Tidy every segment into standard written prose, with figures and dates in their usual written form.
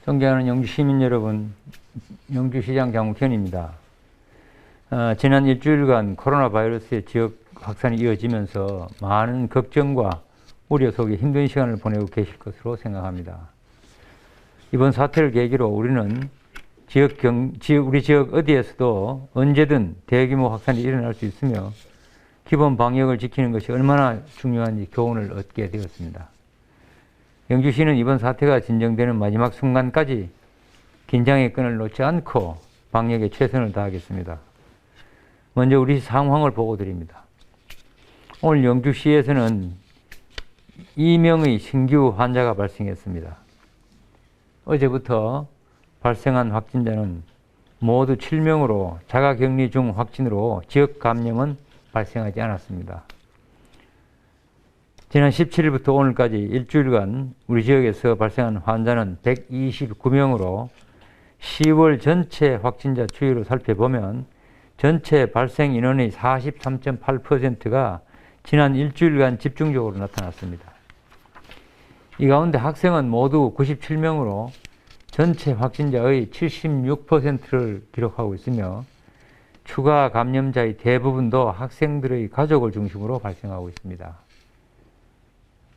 존경하는 영주 시민 여러분, 영주시장 장욱현입니다. 지난 일주일간 코로나 바이러스의 지역 확산이 이어지면서 많은 걱정과 우려 속에 힘든 시간을 보내고 계실 것으로 생각합니다. 이번 사태를 계기로 우리는 우리 지역 어디에서도 언제든 대규모 확산이 일어날 수 있으며 기본 방역을 지키는 것이 얼마나 중요한지 교훈을 얻게 되었습니다. 영주시는 이번 사태가 진정되는 마지막 순간까지 긴장의 끈을 놓지 않고 방역에 최선을 다하겠습니다. 먼저 우리 상황을 보고 드립니다. 오늘 영주시에서는 2명의 신규 환자가 발생했습니다. 어제부터 발생한 확진자는 모두 7명으로 자가격리 중 확진으로 지역 감염은 발생하지 않았습니다. 지난 17일부터 오늘까지 일주일간 우리 지역에서 발생한 환자는 129명으로 10월 전체 확진자 추이로 살펴보면 전체 발생 인원의 43.8%가 지난 일주일간 집중적으로 나타났습니다. 이 가운데 학생은 모두 97명으로 전체 확진자의 76%를 기록하고 있으며 추가 감염자의 대부분도 학생들의 가족을 중심으로 발생하고 있습니다.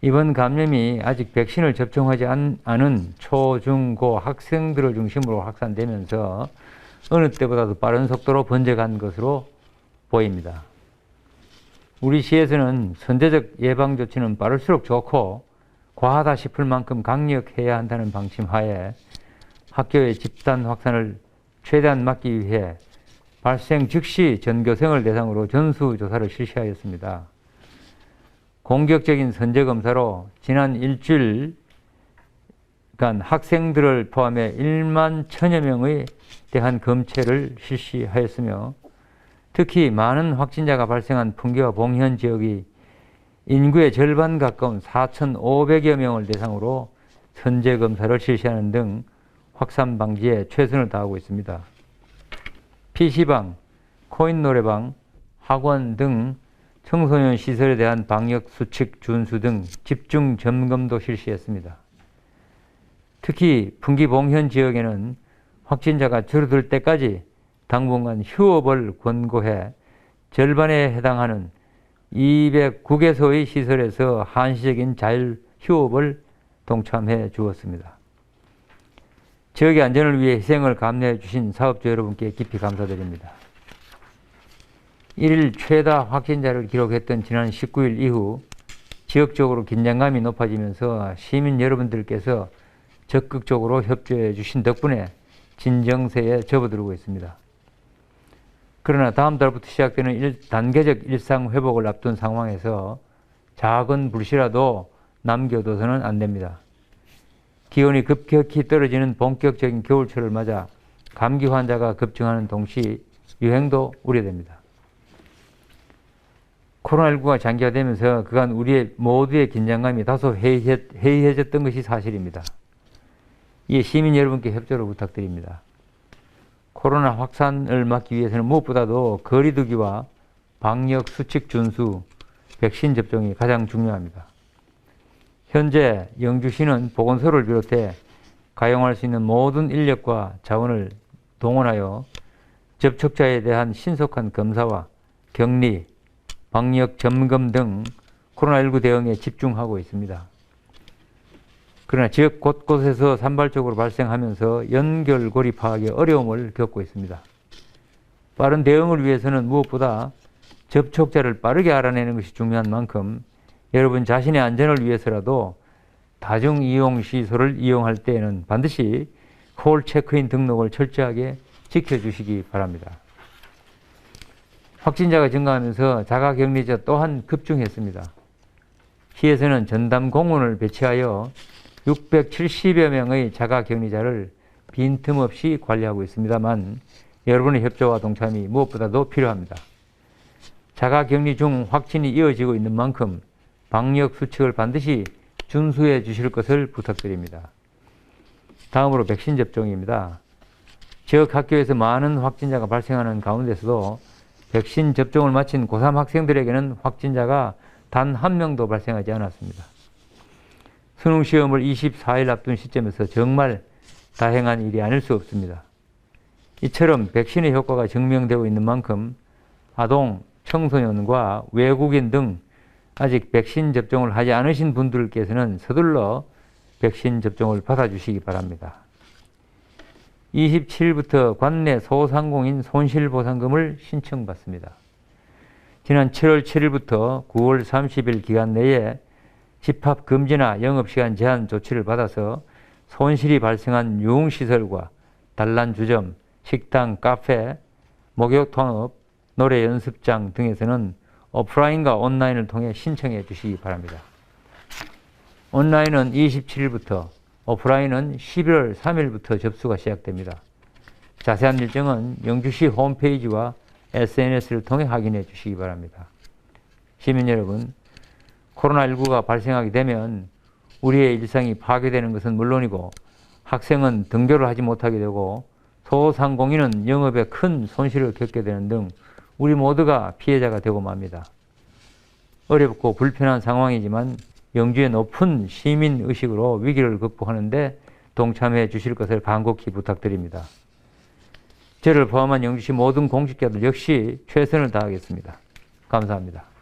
이번 감염이 아직 백신을 접종하지 않은 초, 중, 고 학생들을 중심으로 확산되면서 어느 때보다도 빠른 속도로 번져간 것으로 보입니다. 우리 시에서는 선제적 예방 조치는 빠를수록 좋고 과하다 싶을 만큼 강력해야 한다는 방침 하에 학교의 집단 확산을 최대한 막기 위해 발생 즉시 전교생을 대상으로 전수조사를 실시하였습니다. 공격적인 선제검사로 지난 일주일간 학생들을 포함해 1만 1000여 명에 대한 검체를 실시하였으며 특히 많은 확진자가 발생한 풍계와 봉현 지역이 인구의 절반 가까운 4,500여 명을 대상으로 선제검사를 실시하는 등 확산 방지에 최선을 다하고 있습니다. PC방, 코인 노래방, 학원 등 청소년 시설에 대한 방역 수칙 준수 등 집중 점검도 실시했습니다. 특히 풍기봉현 지역에는 확진자가 줄어들 때까지 당분간 휴업을 권고해 절반에 해당하는 209개소의 시설에서 한시적인 자율 휴업을 동참해 주었습니다. 지역의 안전을 위해 희생을 감내해 주신 사업주 여러분께 깊이 감사드립니다. 1일 최다 확진자를 기록했던 지난 19일 이후 지역적으로 긴장감이 높아지면서 시민 여러분들께서 적극적으로 협조해 주신 덕분에 진정세에 접어들고 있습니다. 그러나 다음 달부터 시작되는 단계적 일상 회복을 앞둔 상황에서 작은 불씨라도 남겨둬서는 안 됩니다. 기온이 급격히 떨어지는 본격적인 겨울철을 맞아 감기 환자가 급증하는 동시 유행도 우려됩니다. 코로나19가 장기화되면서 그간 우리의 모두의 긴장감이 다소 해이해졌던 것이 사실입니다. 이에 시민 여러분께 협조를 부탁드립니다. 코로나 확산을 막기 위해서는 무엇보다도 거리 두기와 방역 수칙 준수, 백신 접종이 가장 중요합니다. 현재 영주시는 보건소를 비롯해 가용할 수 있는 모든 인력과 자원을 동원하여 접촉자에 대한 신속한 검사와 격리, 방역 점검 등 코로나19 대응에 집중하고 있습니다. 그러나 지역 곳곳에서 산발적으로 발생하면서 연결고리 파악에 어려움을 겪고 있습니다. 빠른 대응을 위해서는 무엇보다 접촉자를 빠르게 알아내는 것이 중요한 만큼 여러분 자신의 안전을 위해서라도 다중이용시설을 이용할 때에는 반드시 콜 체크인 등록을 철저하게 지켜주시기 바랍니다. 확진자가 증가하면서 자가격리자 또한 급증했습니다. 시에서는 전담 공원을 배치하여 670여 명의 자가격리자를 빈틈없이 관리하고 있습니다만 여러분의 협조와 동참이 무엇보다도 필요합니다. 자가격리 중 확진이 이어지고 있는 만큼 방역 수칙을 반드시 준수해 주실 것을 부탁드립니다. 다음으로 백신 접종입니다. 지역 학교에서 많은 확진자가 발생하는 가운데서도 백신 접종을 마친 고3 학생들에게는 확진자가 단 한 명도 발생하지 않았습니다. 수능시험을 24일 앞둔 시점에서 정말 다행한 일이 아닐 수 없습니다. 이처럼 백신의 효과가 증명되고 있는 만큼 아동, 청소년과 외국인 등 아직 백신 접종을 하지 않으신 분들께서는 서둘러 백신 접종을 받아주시기 바랍니다. 27일부터 관내 소상공인 손실보상금을 신청받습니다. 지난 7월 7일부터 9월 30일 기간 내에 집합금지나 영업시간 제한 조치를 받아서 손실이 발생한 유흥시설과 단란주점, 식당, 카페, 목욕탕업, 노래 연습장 등에서는 오프라인과 온라인을 통해 신청해 주시기 바랍니다. 온라인은 27일부터, 오프라인은 11월 3일부터 접수가 시작됩니다. 자세한 일정은 영주시 홈페이지와 SNS를 통해 확인해 주시기 바랍니다. 시민 여러분, 코로나19가 발생하게 되면 우리의 일상이 파괴되는 것은 물론이고 학생은 등교를 하지 못하게 되고 소상공인은 영업에 큰 손실을 겪게 되는 등 우리 모두가 피해자가 되고 맙니다. 어렵고 불편한 상황이지만 영주의 높은 시민의식으로 위기를 극복하는 데 동참해 주실 것을 간곡히 부탁드립니다. 저를 포함한 영주시 모든 공직자들 역시 최선을 다하겠습니다. 감사합니다.